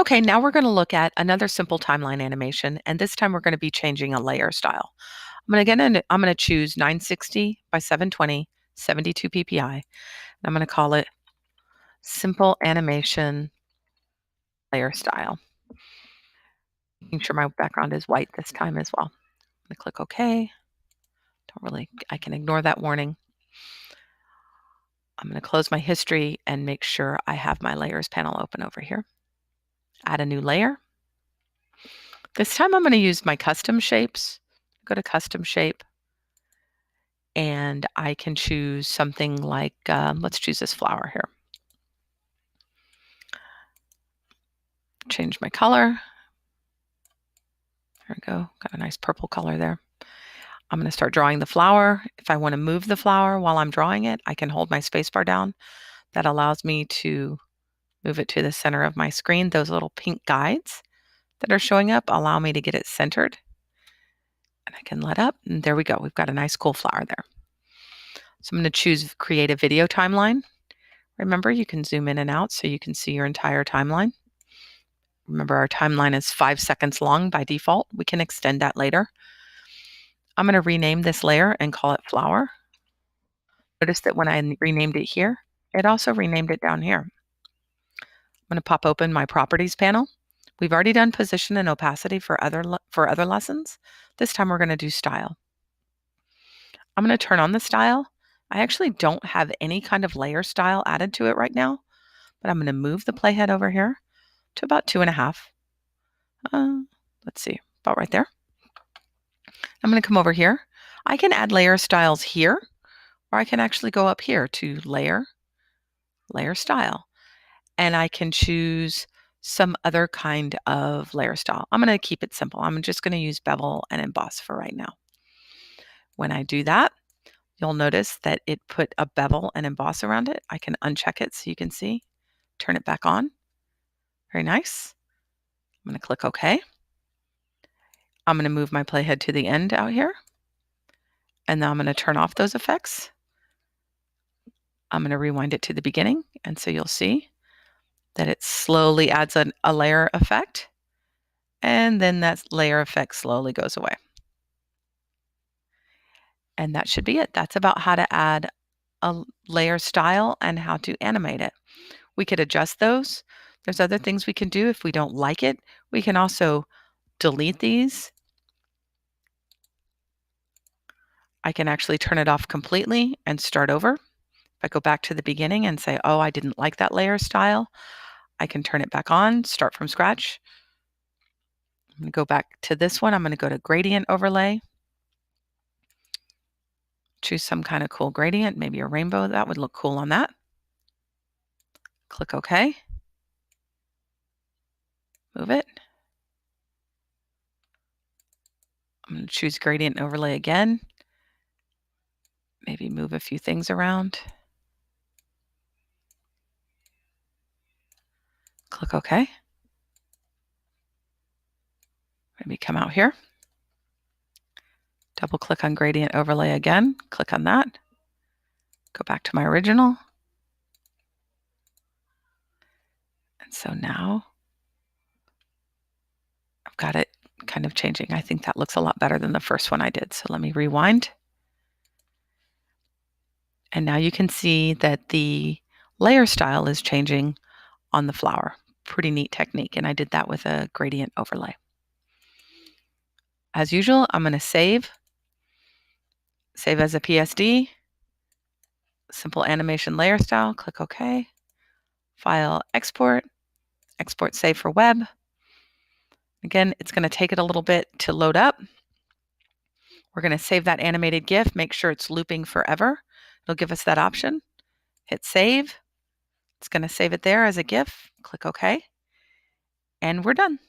Okay, now we're going to look at another simple timeline animation, and this time we're going to be changing a layer style. I'm going to choose 960 by 720, 72 ppi, and I'm going to call it simple animation layer style. Making sure my background is white this time as well. I'm going to click OK. I can ignore that warning. I'm going to close my history and make sure I have my layers panel open over here. Add a new layer. This time I'm going to use my custom shapes. Go to custom shape, and I can choose something like, let's choose this flower here. Change my color. There we go. Got a nice purple color there. I'm going to start drawing the flower. If I want to move the flower while I'm drawing it, I can hold my spacebar down. That allows me to move it to the center of my screen. Those little pink guides that are showing up allow me to get it centered. And I can let up, and there we go. We've got a nice cool flower there. So I'm going to choose create a video timeline. Remember, you can zoom in and out so you can see your entire timeline. Remember, our timeline is 5 seconds long by default. We can extend that later. I'm going to rename this layer and call it flower. Notice that when I renamed it here, it also renamed it down here. I'm going to pop open my properties panel. We've already done position and opacity for other lessons. This time we're going to do style. I'm going to turn on the style. I actually don't have any kind of layer style added to it right now, but I'm going to move the playhead over here to about 2.5. Let's see, about right there. I'm going to come over here. I can add layer styles here, or I can actually go up here to layer, layer style, and I can choose some other kind of layer style. I'm going to keep it simple. I'm just going to use bevel and emboss for right now. When I do that, you'll notice that it put a bevel and emboss around it. I can uncheck it so you can see, turn it back on. Very nice. I'm going to click OK. I'm going to move my playhead to the end out here. And now I'm going to turn off those effects. I'm going to rewind it to the beginning. And so you'll see that it slowly adds a layer effect. And then that layer effect slowly goes away. And that should be it. That's about how to add a layer style and how to animate it. We could adjust those. There's other things we can do if we don't like it. We can also delete these. I can actually turn it off completely and start over. If I go back to the beginning and say, oh, I didn't like that layer style, I can turn it back on, start from scratch. I'm going to go back to this one. I'm going to go to gradient overlay. Choose some kind of cool gradient, maybe a rainbow. That would look cool on that. Click OK. Move it. I'm going to choose gradient overlay again. Maybe move a few things around. Click OK. Maybe come out here. Double click on gradient overlay again. Click on that. Go back to my original. And so now I've got it kind of changing. I think that looks a lot better than the first one I did. So let me rewind. And now you can see that the layer style is changing on the flower. Pretty neat technique. And I did that with a gradient overlay. As usual, I'm going to save as a PSD, simple animation layer style, click OK, file, export, save for web. Again, it's going to take it a little bit to load up. We're going to save that animated GIF, make sure it's looping forever. It'll give us that option. Hit save. It's going to save it there as a GIF. Click OK. And we're done.